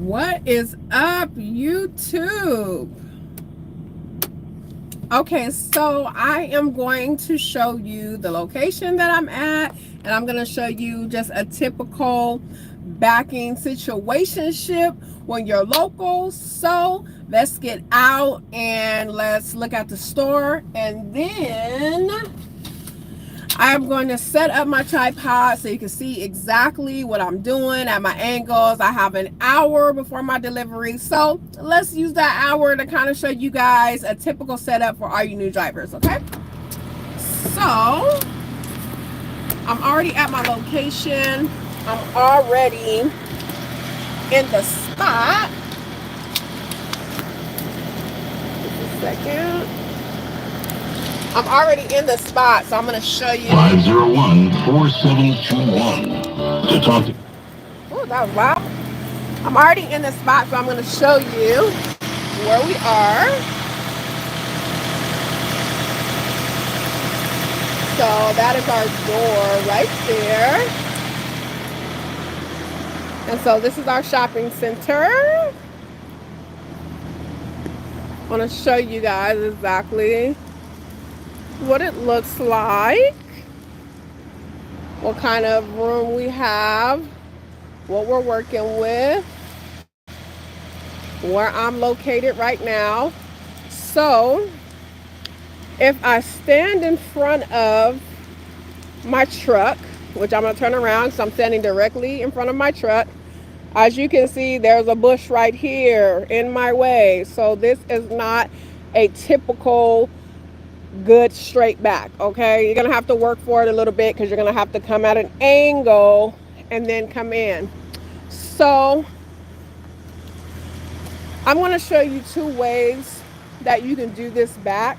What is up, YouTube? Okay, so I am going to show you the location that I'm at, and I'm going to show you just a typical backing situationship when you're local. So let's get out and let's look at the store, and then I'm going to set up my tripod so you can see exactly what I'm doing at my angles. I have an hour before my delivery, so let's use that hour to kind of show you guys a typical setup for all you new drivers. Okay, so I'm already at my location. I'm already in the spot. Just a second. I'm already in the spot, so I'm going to show you. 501-4721 to talk to. Oh, that was loud. I'm already in the spot, so I'm going to show you where we are. So that is our door right there. And so this is our shopping center. I want to show you guys exactly what it looks like, what kind of room we have, what we're working with, where I'm located right now. So if I stand in front of my truck, which I'm going to turn around because I'm standing directly in front of my truck, as you can see, there's a bush right here in my way. So this is not a typical good straight back. Okay, you're gonna have to work for it a little bit because you're gonna have to come at an angle and then come in. So I'm going to show you two ways that you can do this back.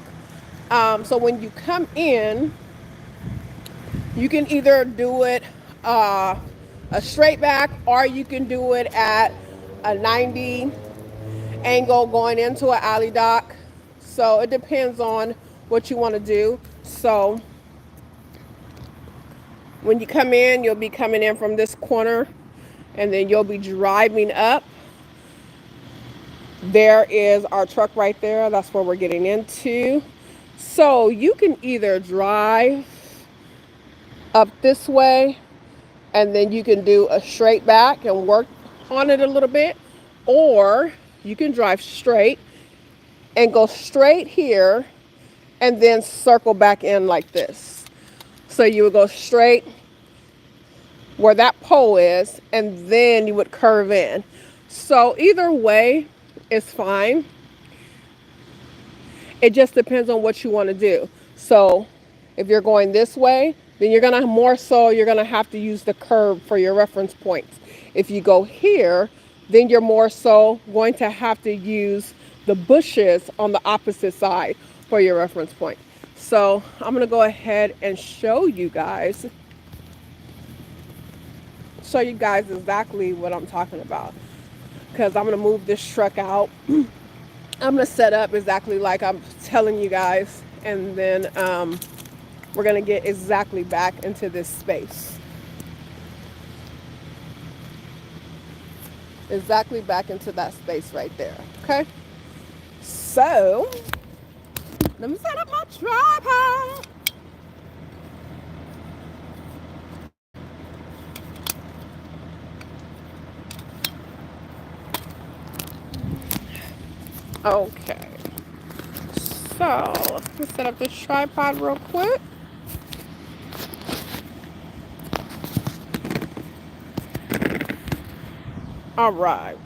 So when you come in, you can either do it a straight back, or you can do it at a 90 angle going into an alley dock. So it depends on what you want to do. So when you come in, you'll be coming in from this corner, and then you'll be driving up. There is our truck right there. That's where we're getting into. So you can either drive up this way, and then you can do a straight back and work on it a little bit, or you can drive straight and go straight here and then circle back in like this. So you would go straight where that pole is, and then you would curve in. So either way is fine. It just depends on what you want to do. So if you're going this way, then you're gonna you're gonna have to use the curve for your reference points. If you go here, then you're more so going to have to use the bushes on the opposite side for your reference point. So I'm gonna go ahead and show you guys exactly what I'm talking about, because I'm gonna move this truck out. I'm gonna set up exactly like I'm telling you guys, and then we're gonna get exactly back into this space. Exactly back into that space right there. Okay? So let me set up my tripod. Okay. So let's set up this tripod real quick. All right.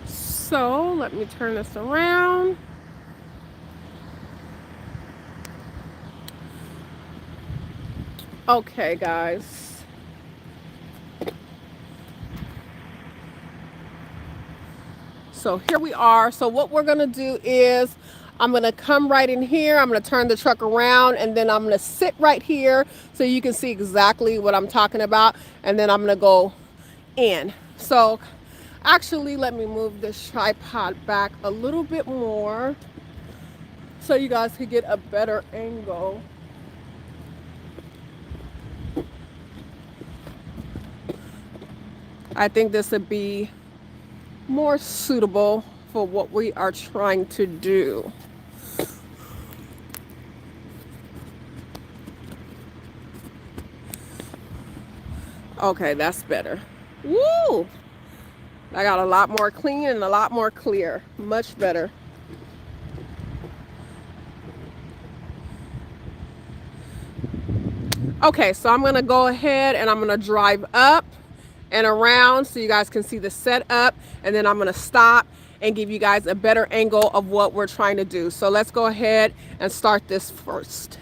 So let me turn this around. Okay, guys. So here we are. So what we're going to do is I'm going to come right in here. I'm going to turn the truck around, and then I'm going to sit right here so you can see exactly what I'm talking about. And then I'm going to go in. So actually, let me move this tripod back a little bit more so you guys can get a better angle. I think this would be more suitable for what we are trying to do. Okay, that's better. Woo! I got a lot more clean and a lot more clear. Much better. Okay, so I'm gonna go ahead and I'm gonna drive up and around so you guys can see the setup, and then I'm gonna stop and give you guys a better angle of what we're trying to do. So let's go ahead and start this first.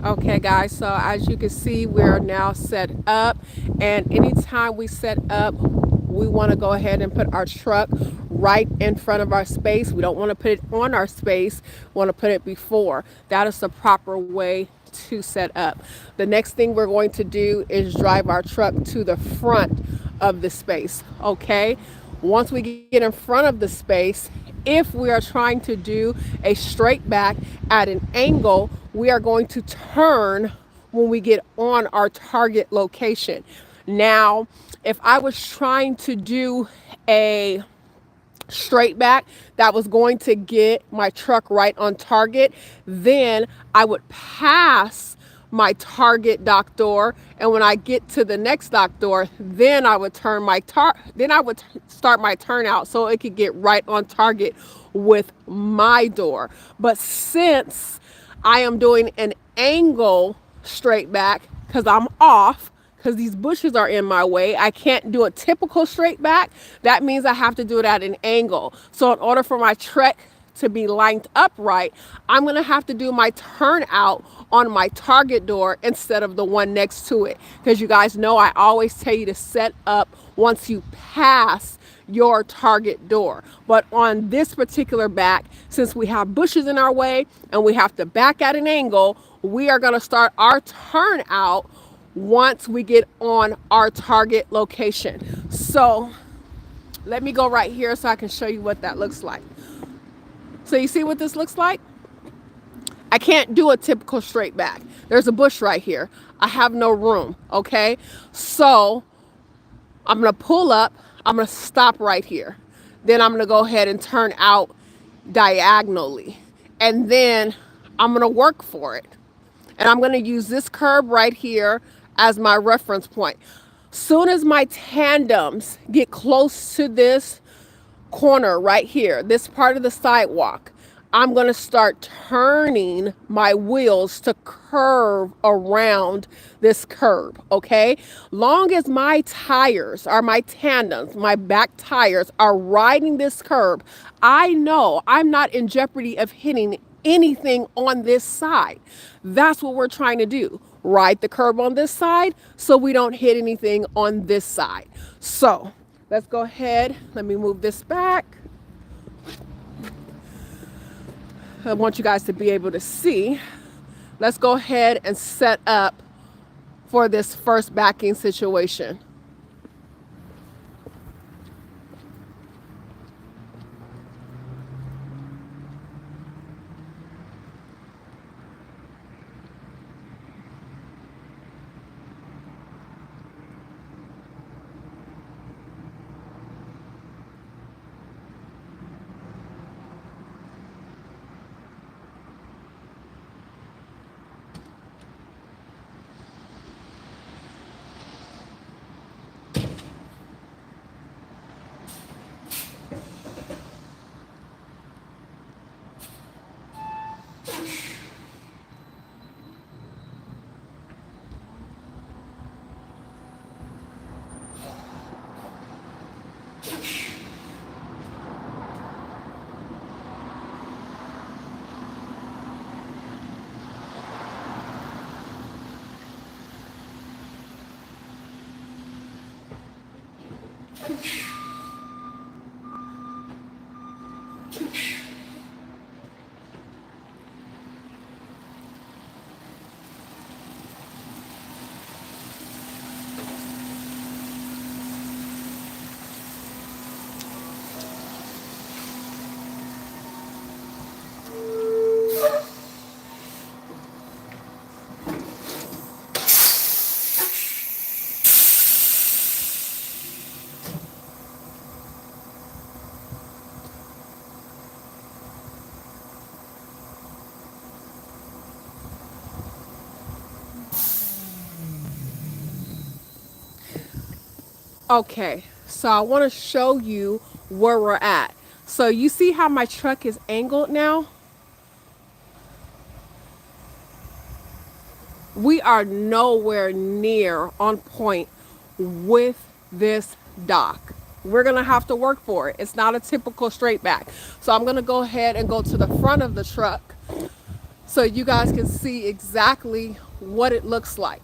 Okay, guys, so as you can see, we're now set up. And anytime we set up, we want to go ahead and put our truck right in front of our space. We don't want to put it on our space, we want to put it before. That is the proper way to set up. The next thing we're going to do is drive our truck to the front of the space, okay? Once we get in front of the space, if we are trying to do a straight back at an angle, we are going to turn when we get on our target location. Now, if I was trying to do a straight back that was going to get my truck right on target, then I would pass my target dock door, and when I get to the next dock door, then I would start my turnout so it could get right on target with my door. But since I am doing an angle straight back because I'm off, because these bushes are in my way, I can't do a typical straight back. That means I have to do it at an angle. So in order for my truck to be lined up right, I'm going to have to do my turnout on my target door instead of the one next to it. Because you guys know I always tell you to set up once you pass your target door. But on this particular back, since we have bushes in our way and we have to back at an angle, we are going to start our turnout once we get on our target location. So let me go right here so I can show you what that looks like. So you see what this looks like? I can't do a typical straight back. There's a bush right here. I have no room, okay? So I'm gonna pull up, I'm gonna stop right here. Then I'm gonna go ahead and turn out diagonally. And then I'm gonna work for it. And I'm gonna use this curb right here as my reference point. Soon as my tandems get close to this corner right here, this part of the sidewalk, I'm going to start turning my wheels to curve around this curb, okay? Long as my tires are my tandems, my back tires are riding this curb, I know I'm not in jeopardy of hitting anything on this side. That's what we're trying to do. Ride the curb on this side so we don't hit anything on this side. So let's go ahead. Let me move this back. I want you guys to be able to see. Let's go ahead and set up for this first backing situation. Okay, so I want to show you where we're at. So you see how my truck is angled now? We are nowhere near on point with this dock. We're gonna have to work for it. It's not a typical straight back. So I'm gonna go ahead and go to the front of the truck so you guys can see exactly what it looks like.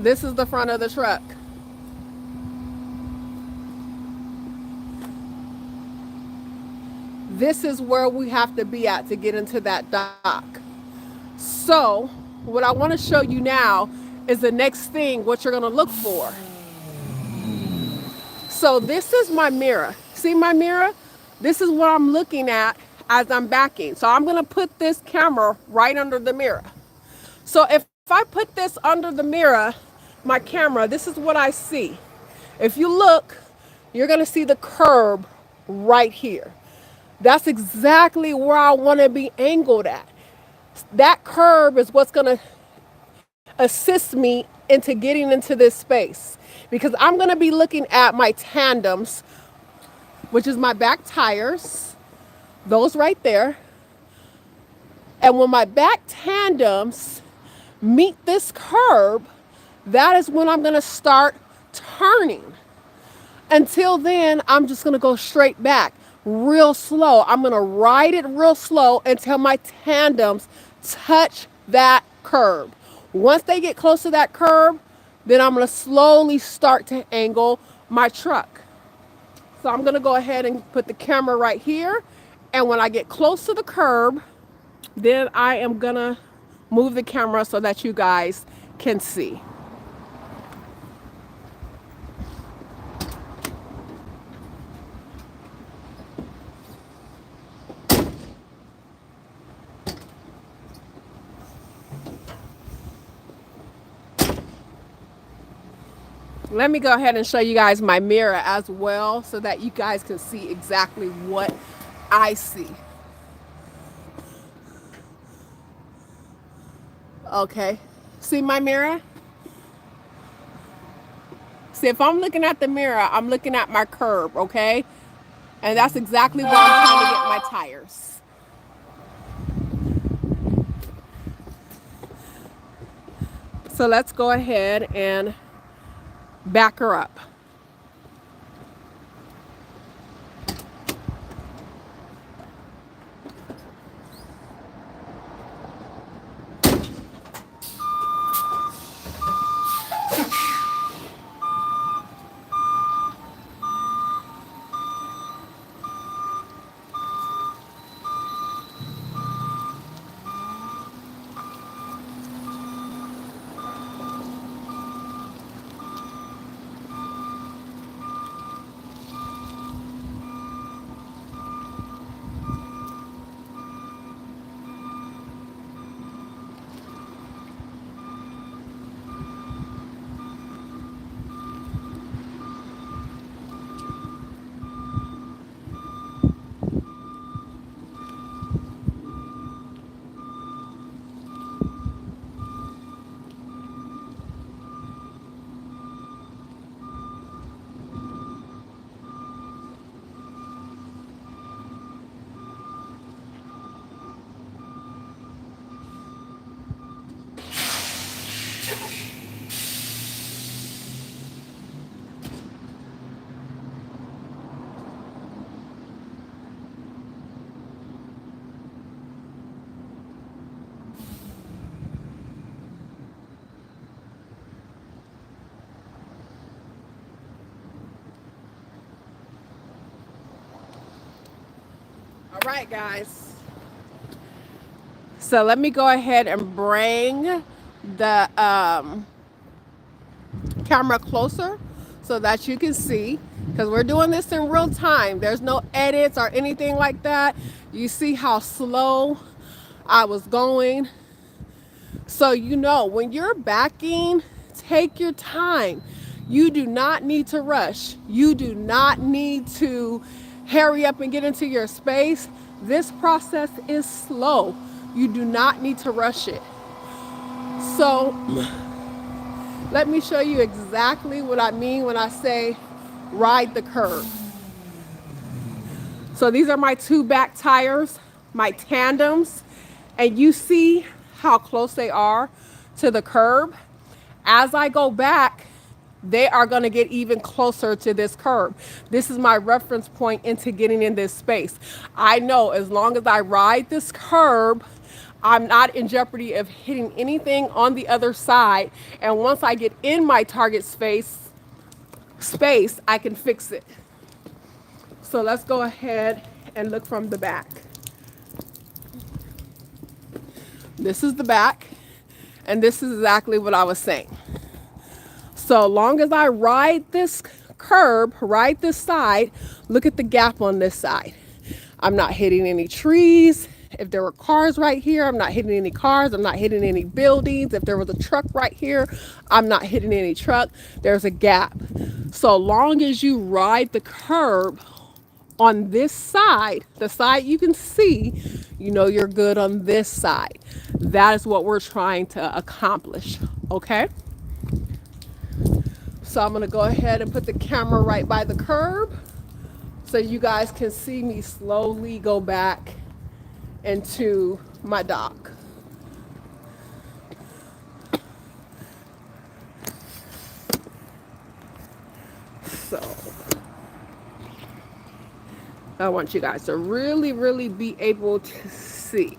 This is the front of the truck. This is where we have to be at to get into that dock. So what I want to show you now is the next thing, what you're going to look for. So this is my mirror. See my mirror? This is what I'm looking at as I'm backing. So I'm going to put this camera right under the mirror. So if I put this under the mirror, my camera, this is what I see. If you look, you're going to see the curb right here. That's exactly where I want to be angled at. That curb is what's going to assist me into getting into this space, because I'm going to be looking at my tandems, which is my back tires, those right there. And when my back tandems meet this curb, that is when I'm going to start turning. Until then, I'm just gonna go straight back real slow. I'm gonna ride it real slow until my tandems touch that curb. Once they get close to that curb, then I'm gonna slowly start to angle my truck. So I'm gonna go ahead and put the camera right here. And when I get close to the curb, then I am gonna move the camera so that you guys can see. Let me go ahead and show you guys my mirror as well so that you guys can see exactly what I see. Okay, see my mirror? See, if I'm looking at the mirror, I'm looking at my curb, okay? And that's exactly where I'm trying to get my tires. So let's go ahead and back her up. All right, guys. So let me go ahead and bring the camera closer so that you can see, because we're doing this in real time. There's no edits or anything like that. You see how slow I was going. So you know, when you're backing, take your time. You do not need to rush. You do not need to hurry up and get into your space. This process is slow. You do not need to rush it. So let me show you exactly what I mean when I say ride the curb. So these are my two back tires, my tandems, and you see how close they are to the curb. As I go back, they are going to get even closer to this curb. This is my reference point into getting in this space. I know as long as I ride this curb, I'm not in jeopardy of hitting anything on the other side. And once I get in my target space, I can fix it. So let's go ahead and look from the back. This is the back, and this is exactly what I was saying. So long as I ride this curb, ride this side, look at the gap on this side. I'm not hitting any trees. If there were cars right here, I'm not hitting any cars. I'm not hitting any buildings. If there was a truck right here, I'm not hitting any truck. There's a gap. So long as you ride the curb on this side, the side you can see, you know you're good on this side. That is what we're trying to accomplish, okay? So I'm gonna go ahead and put the camera right by the curb so you guys can see me slowly go back into my dock. So I want you guys to really, really be able to see.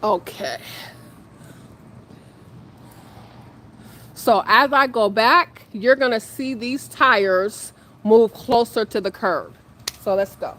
Okay. So as I go back, you're going to see these tires move closer to the curb. So let's go.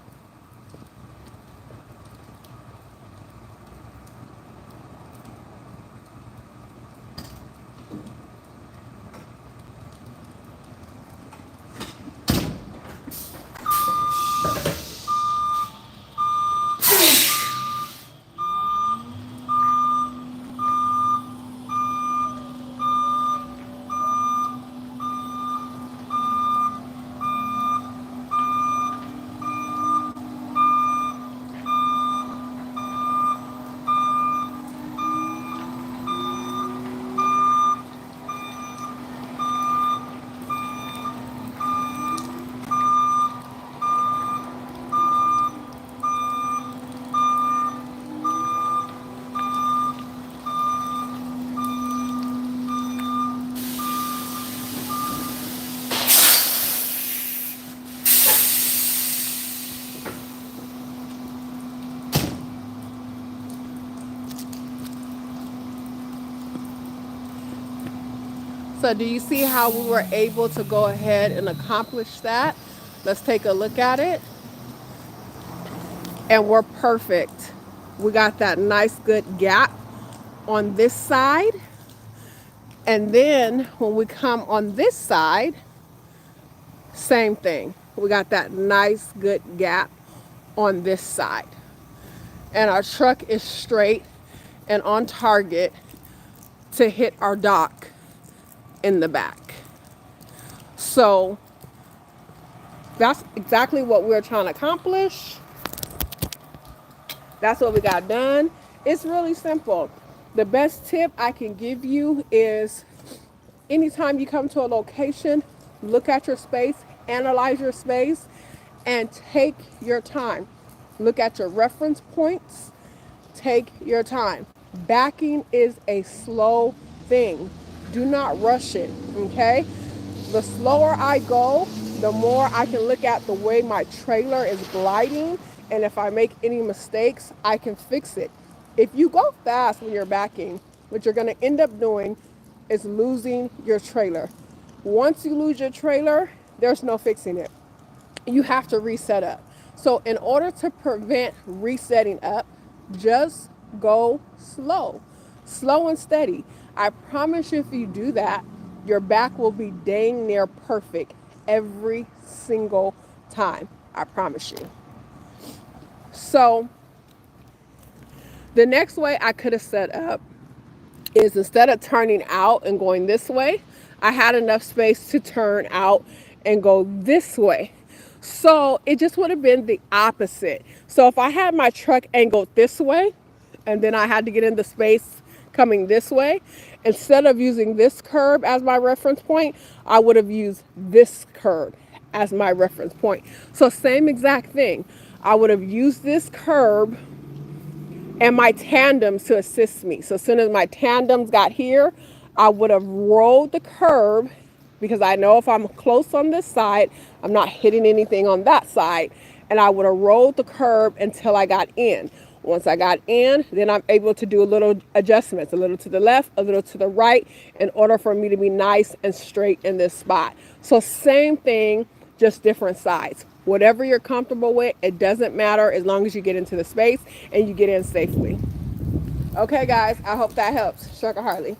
So do you see how we were able to go ahead and accomplish that? Let's take a look at it. And we're perfect. We got that nice good gap on this side. And then when we come on this side, same thing. We got that nice good gap on this side. And our truck is straight and on target to hit our dock in the back. So that's exactly what we're trying to accomplish. That's what we got done. It's really simple. The best tip I can give you is anytime you come to a location, look at your space, analyze your space, and take your time. Look at your reference points. Take your time. Backing is a slow thing. Do not rush it, okay? The slower I go, the more I can look at the way my trailer is gliding, and if I make any mistakes, I can fix it. If you go fast when you're backing, what you're gonna end up doing is losing your trailer. Once you lose your trailer, there's no fixing it. You have to reset up. So in order to prevent resetting up, just go slow. Slow and steady. I promise you if you do that, your back will be dang near perfect every single time. I promise you. So the next way I could have set up is instead of turning out and going this way, I had enough space to turn out and go this way. So it just would have been the opposite. So if I had my truck angled this way and then I had to get in the space coming this way, instead of using this curb as my reference point, I would have used this curb as my reference point. So same exact thing. I would have used this curb and my tandems to assist me. So as soon as my tandems got here, I would have rolled the curb because I know if I'm close on this side, I'm not hitting anything on that side. And I would have rolled the curb until I got in. Once I got in, then I'm able to do a little adjustments, a little to the left, a little to the right, in order for me to be nice and straight in this spot. So same thing, just different sides. Whatever you're comfortable with, it doesn't matter as long as you get into the space and you get in safely. Okay, guys, I hope that helps. Sugar Harley.